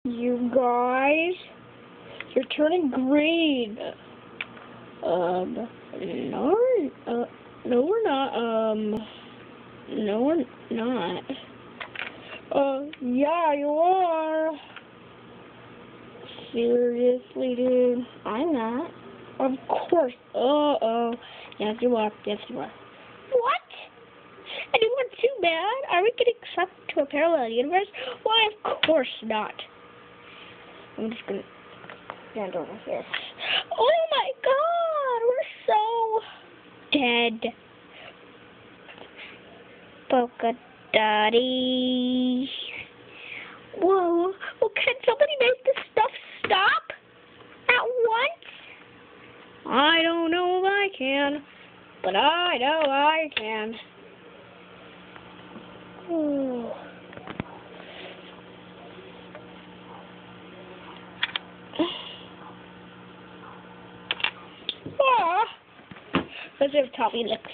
You guys, you're turning green. No, no, we're not. No, we're not. Yeah, you are. Seriously, dude, I'm not. Of course. Yes, you are. Yes, you are. What? I didn't want too bad. Are we getting sucked to a parallel universe? Why, of course not. I'm just gonna stand over here. Oh my God, we're so dead. Polka Dotty. Whoa. Well, can somebody make this stuff stop at once? I don't know if I can, but I know I can. Ooh. Let's see if Tommy looks.